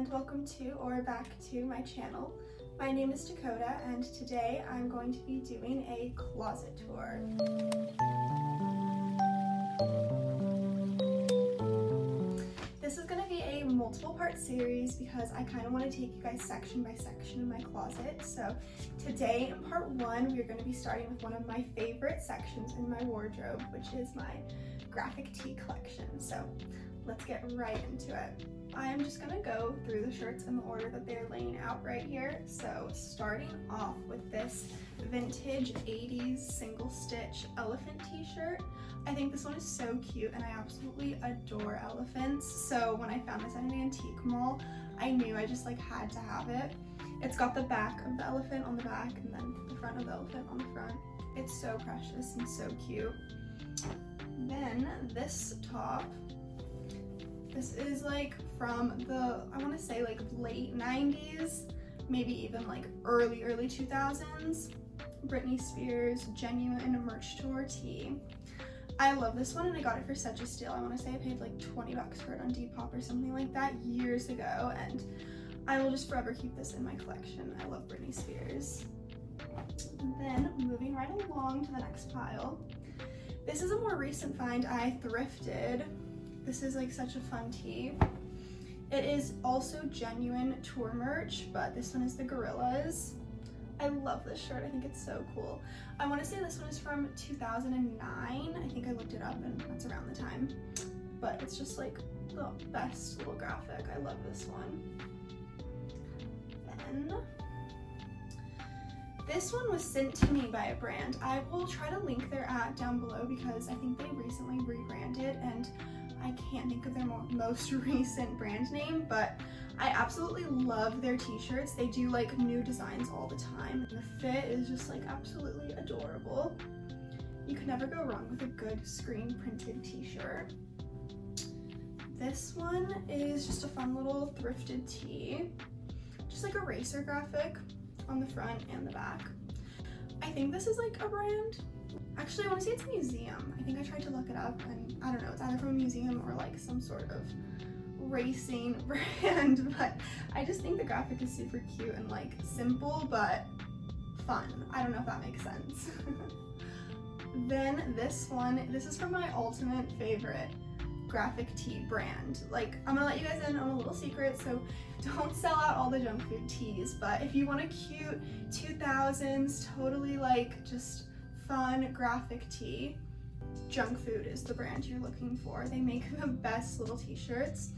and welcome to or back to my channel. My name is Dakota and today I'm going to be doing a closet tour. This is going to be a multiple part series because I kind of want to take you guys section by section in my closet. So today in part 1 we're going to be starting with one of my favorite sections in my wardrobe, which is my graphic tee collection. So let's get right into it. I am just gonna go through the shirts in the order that they're laying out right here. So starting off with this vintage 80s single stitch elephant t-shirt. I think this one is so cute and I absolutely adore elephants. So when I found this at an antique mall, I knew I just had to have it. It's got the back of the elephant on the back and then the front of the elephant on the front. It's so precious and so cute. Then this top. This is from the, I want to say late 90s, maybe even early 2000s. Britney Spears Genuine Merch Tour tee. I love this one and I got it for such a steal. I want to say I paid $20 for it on Depop or something like that years ago, and I will just forever keep this in my collection. I love Britney Spears. Then moving right along to the next pile. This is a more recent find I thrifted. This is such a fun tee. It is also genuine tour merch, but this one is the gorillas. I love this shirt. I think it's so cool. I want to say this one is from 2009. I think I looked it up and that's around the time. But it's just the best little graphic. I love this one. Then this one was sent to me by a brand. I will try to link their ad down below because I think they recently rebranded and I can't think of their most recent brand name, but I absolutely love their t-shirts. They do new designs all the time. And the fit is just absolutely adorable. You can never go wrong with a good screen printed t-shirt. This one is just a fun little thrifted tee. Just a racer graphic on the front and the back. I think this is a brand. Actually, I want to say it's a museum. I think I tried to look it up and I don't know, it's either from a museum or some sort of racing brand, but I just think the graphic is super cute and simple but fun. I don't know if that makes sense. Then this one, this is from my ultimate favorite graphic tee brand. I'm gonna let you guys in on a little secret, so don't sell out all the junk food tees, but if you want a cute 2000s, totally just fun graphic tee, Junk Food is the brand you're looking for. They make the best little t-shirts.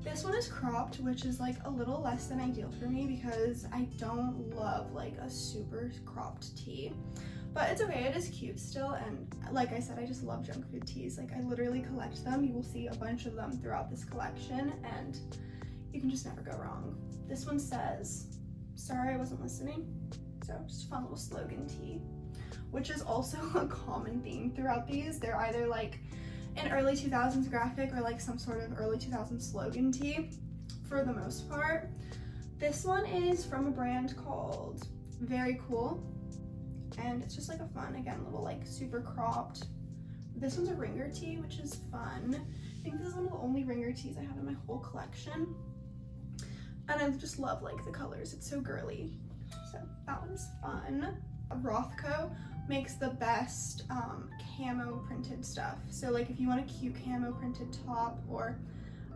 This one is cropped, which is a little less than ideal for me because I don't love a super cropped tee. But it's okay, it is cute still, and like I said, I just love junk food tees. I literally collect them. You will see a bunch of them throughout this collection, and you can just never go wrong. This one says, "Sorry I wasn't listening." So just a fun little slogan tee, which is also a common theme throughout these. They're either an early 2000s graphic or some sort of early 2000s slogan tee for the most part. This one is from a brand called Very Cool. And it's just a fun, again, little super cropped. This one's a ringer tee, which is fun. I think this is one of the only ringer tees I have in my whole collection. And I just love the colors. It's so girly. So that one's fun. Rothko makes the best camo printed stuff. So if you want a cute camo printed top, or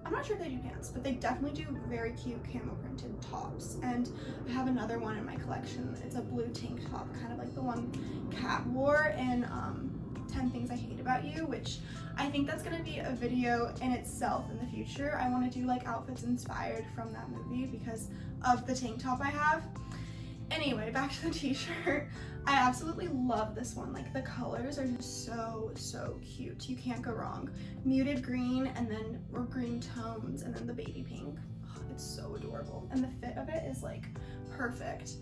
I'm not sure if they do pants, but they definitely do very cute camo printed tops. And I have another one in my collection. It's a blue tank top, kind of like the one Kat wore in 10 Things I Hate About You, which I think that's gonna be a video in itself in the future. I wanna do outfits inspired from that movie because of the tank top I have. Anyway, back to the t-shirt. I absolutely love this one. The colors are just so cute. You can't go wrong. Muted green and then or green tones and then the baby pink. Oh, it's so adorable. And the fit of it is perfect.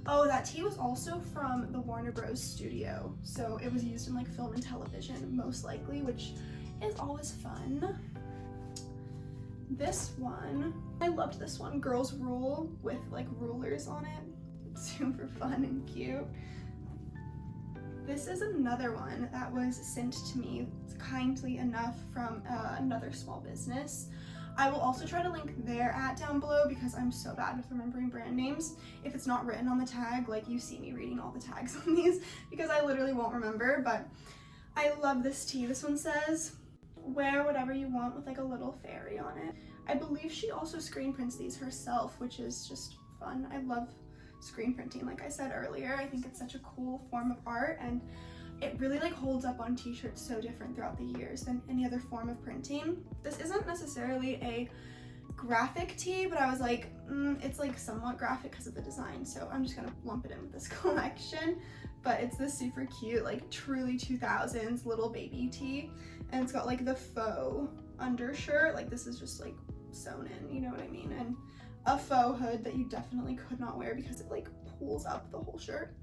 Oh, that tee was also from the Warner Bros. Studio. So it was used in film and television most likely, which is always fun. This one, I loved this one. Girls Rule with rulers on it. Super fun and cute. This is another one that was sent to me kindly enough from another small business. I will also try to link their @ down below because I'm so bad with remembering brand names. If it's not written on the tag, like you see me reading all the tags on these because I literally won't remember, but I love this tee. This one says, wear whatever you want with like a little fairy on it. I believe she also screen prints these herself, which is just fun. I love screen printing, like I said earlier. I think it's such a cool form of art, and it really like holds up on t-shirts so different throughout the years than any other form of printing. This isn't necessarily a graphic tee, but I was like, it's like somewhat graphic because of the design, so I'm just gonna lump it in with this collection. But it's this super cute, like truly 2000s little baby tee, and it's got like the faux undershirt, like this is just like sewn in, you know what I mean, and a faux hood that you definitely could not wear because it like pulls up the whole shirt.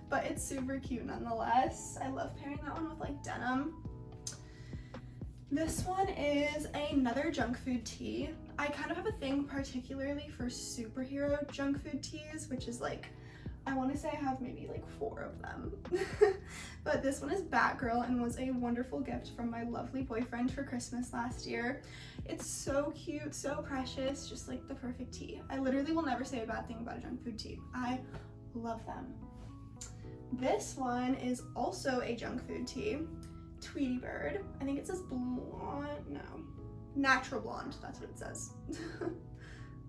But it's super cute nonetheless. I love pairing that one with like denim. This one is another junk food tee. I kind of have a thing particularly for superhero junk food tees, which is like, I want to say I have maybe like 4 of them. But this one is Batgirl and was a wonderful gift from my lovely boyfriend for Christmas last year. It's so cute, so precious, just like the perfect tee. I literally will never say a bad thing about a junk food tee. I love them. This one is also a junk food tee. Tweety Bird. I think it says blonde, no, natural blonde, that's what it says.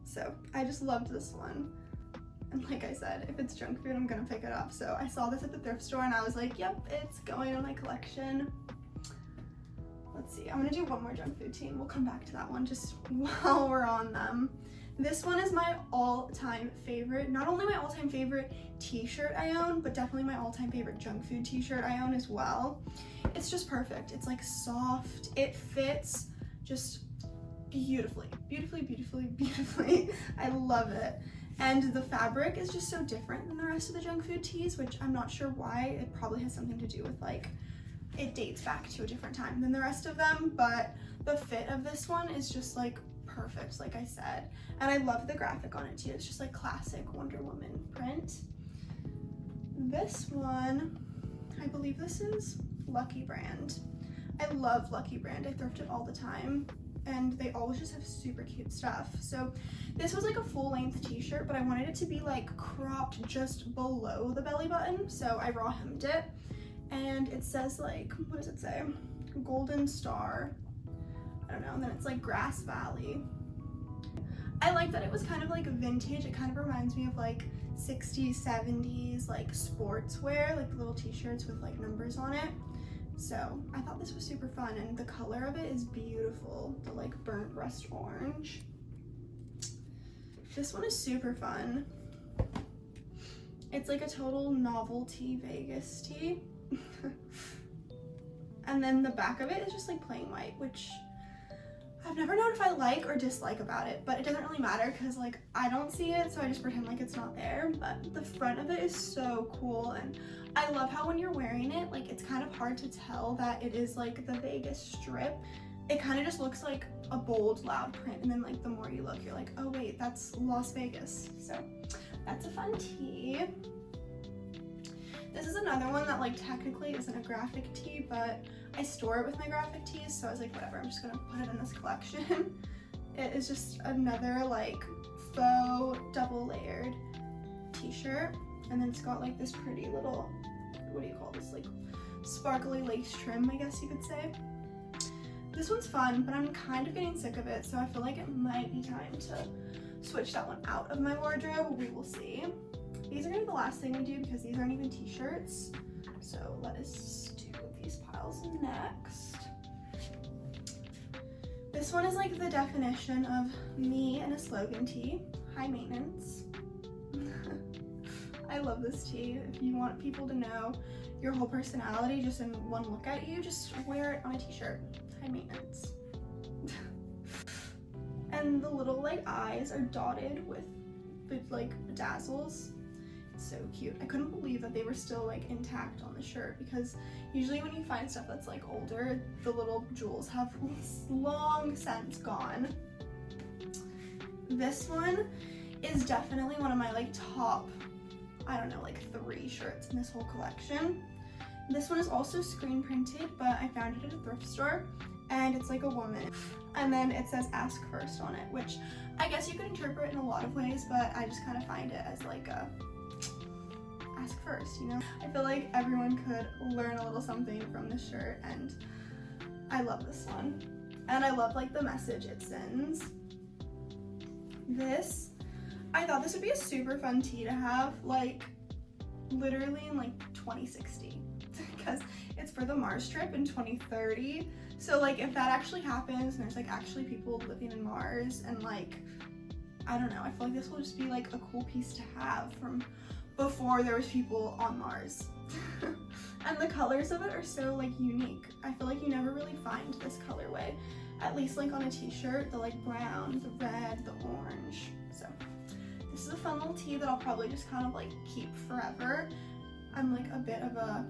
So I just loved this one. And like I said, if it's junk food, I'm gonna pick it up. So I saw this at the thrift store and I was like, yep, it's going in my collection. Let's see, I'm gonna do one more junk food tee and we'll come back to that one just while we're on them. This one is my all-time favorite. Not only my all-time favorite t-shirt I own, but definitely my all-time favorite junk food t-shirt I own as well. It's just perfect. It's like soft. It fits just beautifully, beautifully, beautifully, beautifully. I love it. And the fabric is just so different than the rest of the junk food tees, which I'm not sure why. It probably has something to do with like, it dates back to a different time than the rest of them, but the fit of this one is just like perfect, like I said. And I love the graphic on it too. It's just like classic Wonder Woman print. This one, I believe this is Lucky Brand. I love Lucky Brand. I thrift it all the time, and they always just have super cute stuff. So this was like a full-length t-shirt, but I wanted it to be like cropped just below the belly button, so I raw hemmed it. And it says like, what does it say? Golden Star. I don't know, and then it's like Grass Valley. I like that it was kind of like vintage. It kind of reminds me of like 60s, 70s, like sportswear, like little t-shirts with like numbers on it. So I thought this was super fun, and the color of it is beautiful, the like burnt rust orange. This one is super fun. It's like a total novelty Vegas tee. And then the back of it is just like plain white, which I've never known if I like or dislike about it, but it doesn't really matter because like I don't see it, so I just pretend like it's not there. But the front of it is so cool, and I love how when you're wearing it, like it's kind of hard to tell that it is like the Vegas Strip. It kind of just looks like a bold, loud print, and then like the more you look, you're like, oh wait, that's Las Vegas. So that's a fun tee. This is another one that like technically isn't a graphic tee, but I store it with my graphic tees, so I was like, whatever, I'm just gonna put it in this collection. It is just another like faux double layered t-shirt, and then it's got like this pretty little, what do you call this, like sparkly lace trim, I guess you could say. This one's fun, but I'm kind of getting sick of it, so I feel like it might be time to switch that one out of my wardrobe. We will see. These are gonna be the last thing we do because these aren't even t-shirts. So let us do these piles next. This one is like the definition of me in a Slogan tee. High maintenance. I love this tee. If you want people to know your whole personality just in one look at you, just wear it on a t-shirt. High maintenance. And the little like eyes are dotted with like bedazzles. So cute. I couldn't believe that they were still like intact on the shirt, because usually when you find stuff that's like older, the little jewels have long since gone. This one is definitely one of my like top, I don't know, like 3 shirts in this whole collection. This one is also screen printed, but I found it at a thrift store, and it's like a woman. And then it says ask first on it, which I guess you could interpret in a lot of ways, but I just kind of find it as like a ask first, you know? I feel like everyone could learn a little something from this shirt, and I love this one. And I love like the message it sends. This, I thought this would be a super fun tee to have, like literally in like 2060, because it's for the Mars trip in 2030. So like if that actually happens and there's like actually people living in Mars, and like, I don't know, I feel like this will just be like a cool piece to have from before there was people on Mars. And the colors of it are so like unique. I feel like you never really find this colorway, at least like on a t-shirt, the like brown, the red, the orange. So this is a fun little tee that I'll probably just kind of like keep forever. I'm like a bit of a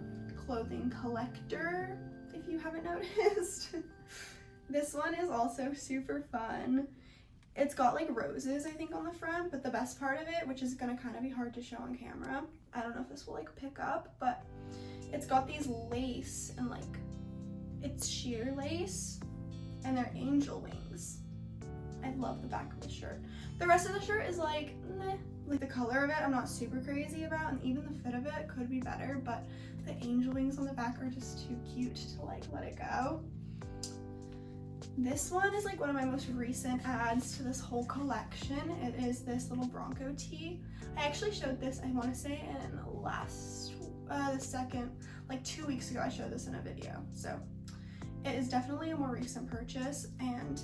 clothing collector, if you haven't noticed. This one is also super fun. It's got like roses, I think, on the front, but the best part of it, which is gonna kind of be hard to show on camera, I don't know if this will like pick up, but it's got these lace, and like it's sheer lace, and they're angel wings. I love the back of the shirt. The rest of the shirt is like, meh. Like the color of it, I'm not super crazy about, and even the fit of it could be better, but the angel wings on the back are just too cute to like let it go. This one is like one of my most recent adds to this whole collection. It is this little Bronco tee. I actually showed this, I want to say, in the second, like 2 weeks ago I showed this in a video. So it is definitely a more recent purchase, and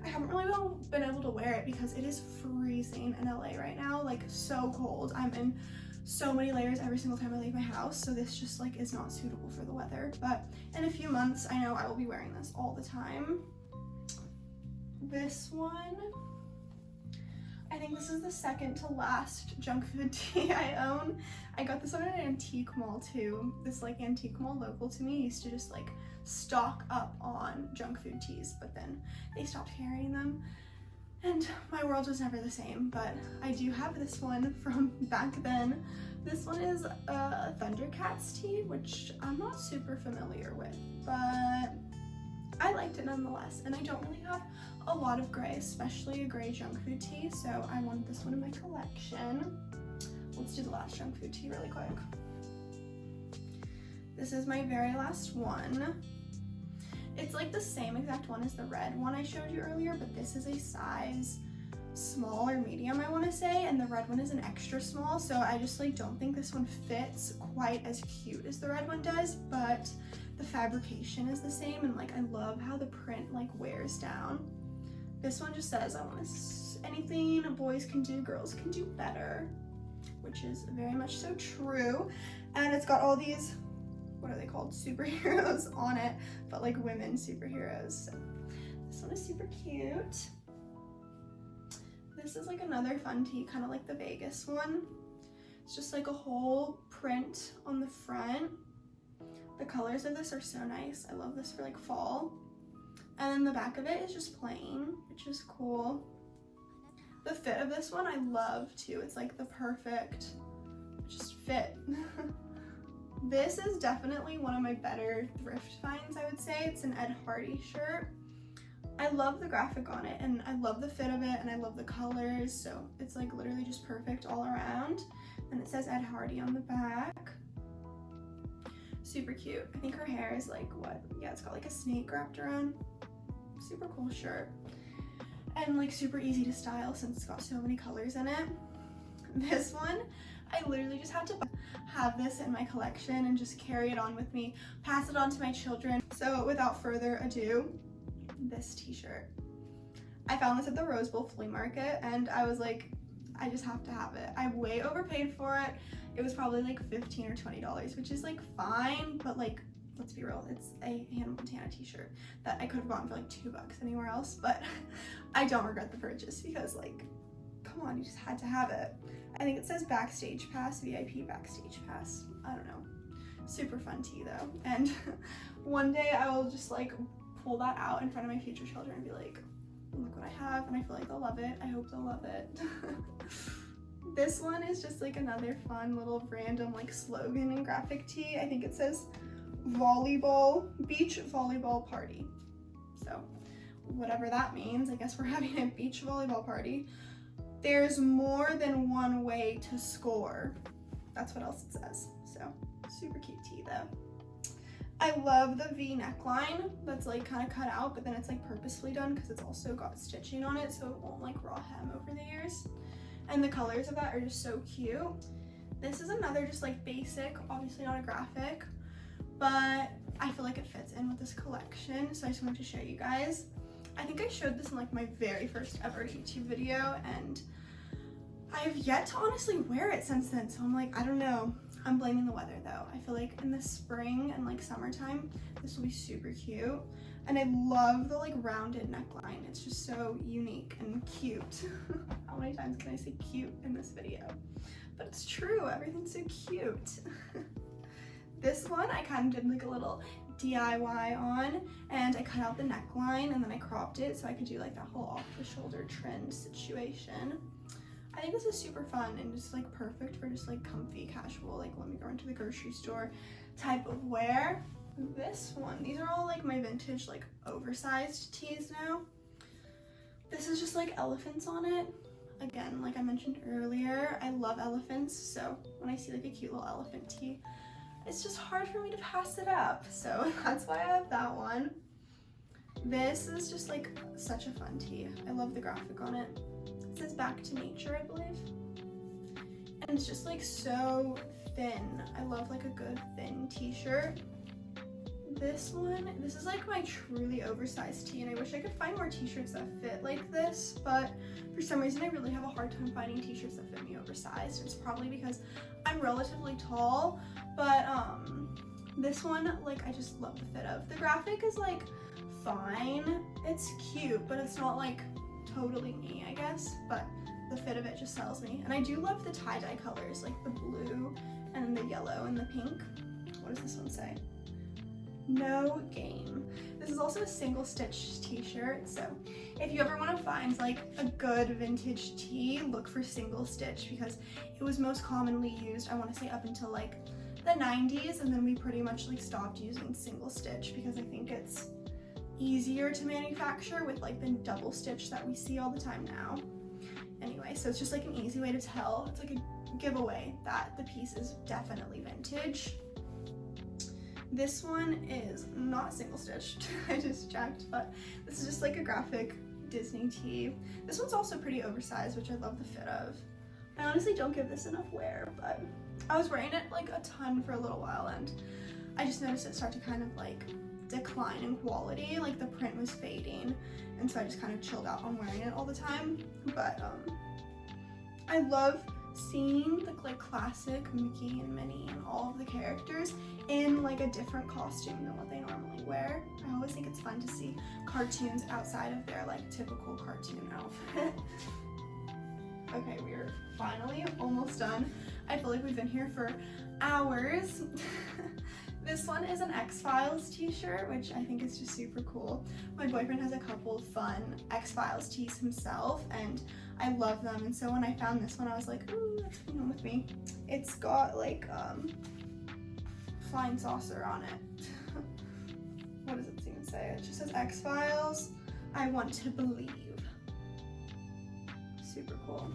I haven't really been able to wear it because it is freezing in LA right now, like so cold. I'm in so many layers every single time I leave my house, so this just like is not suitable for the weather. But in a few months, I know I will be wearing this all the time. This one, I think this is the second to last junk food tee I own. I got this one at an antique mall too. This like antique mall local to me used to just like stock up on junk food tees, but then they stopped carrying them, and my world was never the same. But I do have this one from back then. This one is a Thundercats tee, which I'm not super familiar with, but I liked it nonetheless, and I don't really have a lot of gray, especially a gray junk food tee, so I want this one in my collection. Let's do the last junk food tee really quick. This is my very last one. It's like the same exact one as the red one I showed you earlier, but this is a size small or medium, I want to say, and the red one is an extra small, so I just like don't think this one fits quite as cute as the red one does, but the fabrication is the same, and like I love how the print like wears down. This one just says, I want anything boys can do, girls can do better, which is very much so true. And it's got all these, what are they called, superheroes on it, but like women superheroes. So this one is super cute. This is like another fun tee, kind of like the Vegas one. It's just like a whole print on the front. The colors of this are so nice. I love this for like fall. And then the back of it is just plain, which is cool. The fit of this one I love too. It's like the perfect just fit. This is definitely one of my better thrift finds, I would say. It's an Ed Hardy shirt. I love the graphic on it, and I love the fit of it, and I love the colors, so it's like literally just perfect all around. And it says Ed Hardy on the back. Super cute. I think her hair is like, what? Yeah, it's got like a snake wrapped around. Super cool shirt. And like super easy to style since it's got so many colors in it. This one, I literally just had to have this in my collection and just carry it on with me, pass it on to my children. So without further ado, this t-shirt. I found this at the Rose Bowl flea market, and I was like, I just have to have it. I way overpaid for it. It was probably like $15 or $20, which is like fine, but like, let's be real, it's a Hannah Montana t-shirt that I could have gotten for like $2 anywhere else, but I don't regret the purchase because like, come on, you just had to have it. I think it says backstage pass, VIP backstage pass. I don't know. Super fun tee though. And one day I will just like pull that out in front of my future children and be like, look what I have, and I feel like they'll love it. I hope they'll love it. This one is just like another fun little random like slogan and graphic tee. I think it says volleyball, beach volleyball party. So whatever that means. I guess we're having a beach volleyball party. There's more than one way to score. That's what else it says. So super cute tee though. I love the V neckline that's like kind of cut out, but then it's like purposefully done because it's also got stitching on it so it won't like raw hem over the ears. And the colors of that are just so cute. This is another just like basic, obviously not a graphic, but I feel like it fits in with this collection, so I just wanted to show you guys. I think I showed this in like my very first ever YouTube video, and I've yet to honestly wear it since then, so I'm like, I don't know. I'm blaming the weather though. I feel like in the spring and like summertime, this will be super cute. And I love the like rounded neckline. It's just so unique and cute. How many times can I say cute in this video? But it's true, everything's so cute. This one I kind of did like a little DIY on, and I cut out the neckline and then I cropped it so I could do like that whole off the shoulder trend situation. I think this is super fun and just like perfect for just like comfy, casual, like let me go into the grocery store type of wear. This one, these are all like my vintage like oversized tees now. This is just like elephants on it. Again, like I mentioned earlier, I love elephants, so when I see like a cute little elephant tee, it's just hard for me to pass it up. So that's why I have that one. This is just like such a fun tee. I love the graphic on it. It says back to nature, I believe. And it's just like so thin. I love like a good thin t-shirt. This one, this is like my truly oversized tee, and I wish I could find more t-shirts that fit like this, but for some reason I really have a hard time finding t-shirts that fit me oversized. It's probably because I'm relatively tall, but this one, like I just love the fit of. The graphic is like fine, it's cute, but it's not like totally me, I guess, but the fit of it just sells me. And I do love the tie-dye colors, like the blue and the yellow and the pink. What does this one say? No game. This is also a single stitch t-shirt, so if you ever want to find like a good vintage tee, look for single stitch because it was most commonly used, I want to say up until like the 90s, and then we pretty much like stopped using single stitch because I think it's easier to manufacture with like the double stitch that we see all the time now. Anyway, so it's just like an easy way to tell. It's like a giveaway that the piece is definitely vintage. This one is not single stitched, I just checked, but this is just like a graphic Disney tee. This one's also pretty oversized, which I love the fit of. I honestly don't give this enough wear, but I was wearing it like a ton for a little while, and I just noticed it start to kind of like decline in quality, like the print was fading, and so I just kind of chilled out on wearing it all the time. But I love seeing the like classic Mickey and Minnie and all of the characters in like a different costume than what they normally wear. I always think it's fun to see cartoons outside of their like typical cartoon outfit. Okay, we're finally almost done. I feel like we've been here for hours. This one is an X-Files t-shirt, which I think is just super cool. My boyfriend has a couple of fun X-Files tees himself, and I love them. And so when I found this one, I was like, ooh, that's coming home with me. It's got like flying saucer on it. What does it even say? It just says X-Files, I want to believe. Super cool.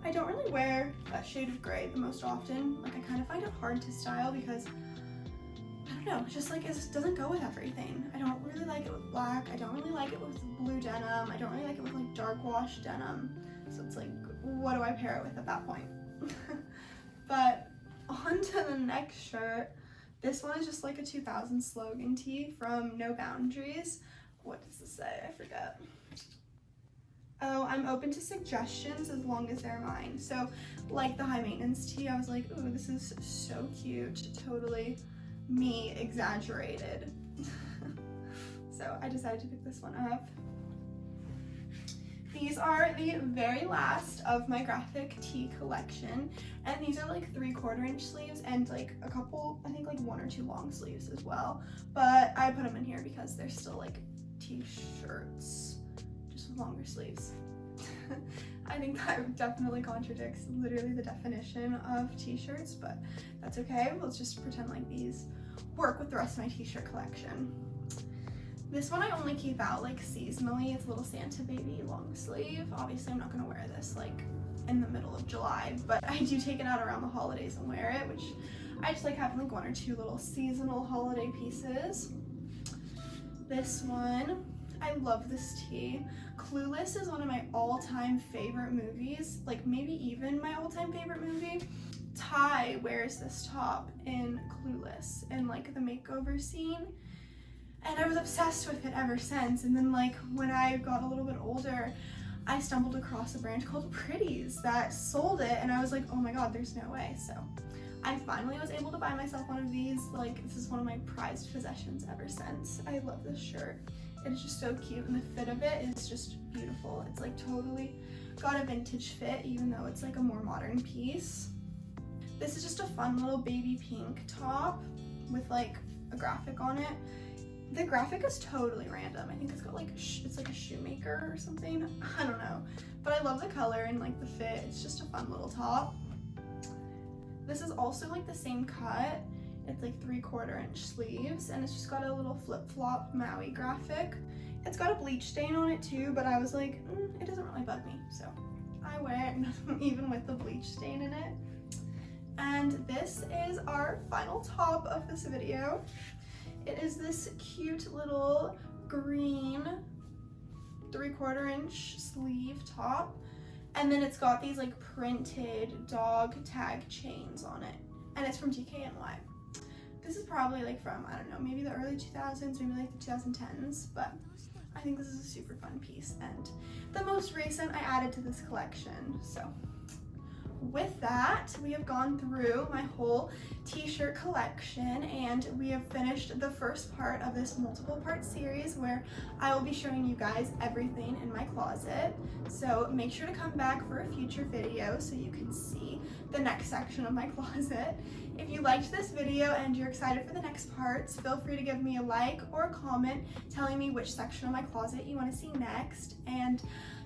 I don't really wear that shade of gray the most often. Like I kind of find it hard to style because, I don't know, it's just like it just doesn't go with everything. I don't really like it with black. I don't really like it with blue denim. I don't really like it with like dark wash denim. So it's like, what do I pair it with at that point? But on to the next shirt. This one is just like a 2000 Slogan tee from No Boundaries. What does this say? I forget. Oh, I'm open to suggestions as long as they're mine. So like the high maintenance tee, I was like, ooh, this is so cute. Totally me exaggerated. So I decided to pick this one up. These are the very last of my graphic tee collection. And these are like 3/4 inch sleeves and like a couple, I think like 1 or 2 long sleeves as well. But I put them in here because they're still like t-shirts. With longer sleeves. I think that definitely contradicts literally the definition of t-shirts, but that's okay. Let's just pretend like these work with the rest of my t-shirt collection. This one I only keep out like seasonally. It's a little Santa baby long sleeve. Obviously I'm not gonna wear this like in the middle of July, but I do take it out around the holidays and wear it, which I just like having like 1 or 2 little seasonal holiday pieces. This one, I love this tee. Clueless is one of my all-time favorite movies, like maybe even my all-time favorite movie. Ty wears this top in Clueless in like the makeover scene, and I was obsessed with it ever since. And then like when I got a little bit older, I stumbled across a brand called Pretty's that sold it, and I was like, oh my god, there's no way. So I finally was able to buy myself one of these. Like, this is one of my prized possessions ever since. I love this shirt. It's just so cute, and the fit of it is just beautiful. It's like totally got a vintage fit, even though it's like a more modern piece. This is just a fun little baby pink top with like a graphic on it. The graphic is totally random. I think it's got like, it's like a shoemaker or something. I don't know. But I love the color and like the fit. It's just a fun little top. This is also like the same cut. It's like 3/4 inch sleeves, and it's just got a little flip-flop Maui graphic. It's got a bleach stain on it too, but I was like, it doesn't really bug me. So I wear it even with the bleach stain in it. And this is our final top of this video. It is this cute little green 3/4 inch sleeve top, and then it's got these like printed dog tag chains on it, and it's from DKNY. This is probably like from, I don't know, maybe the early 2000s, maybe like the 2010s, but I think this is a super fun piece, and the most recent I added to this collection. So with that, we have gone through my whole t-shirt collection, and we have finished the first part of this multiple part series where I will be showing you guys everything in my closet. So make sure to come back for a future video so you can see the next section of my closet. If you liked this video and you're excited for the next parts, feel free to give me a like or a comment telling me which section of my closet you want to see next, and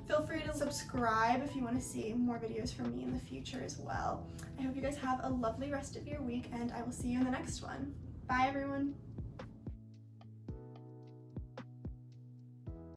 feel free to subscribe if you want to see more videos from me in the future as well. I hope you guys have a lovely rest of your week, and I will see you in the next one. Bye everyone!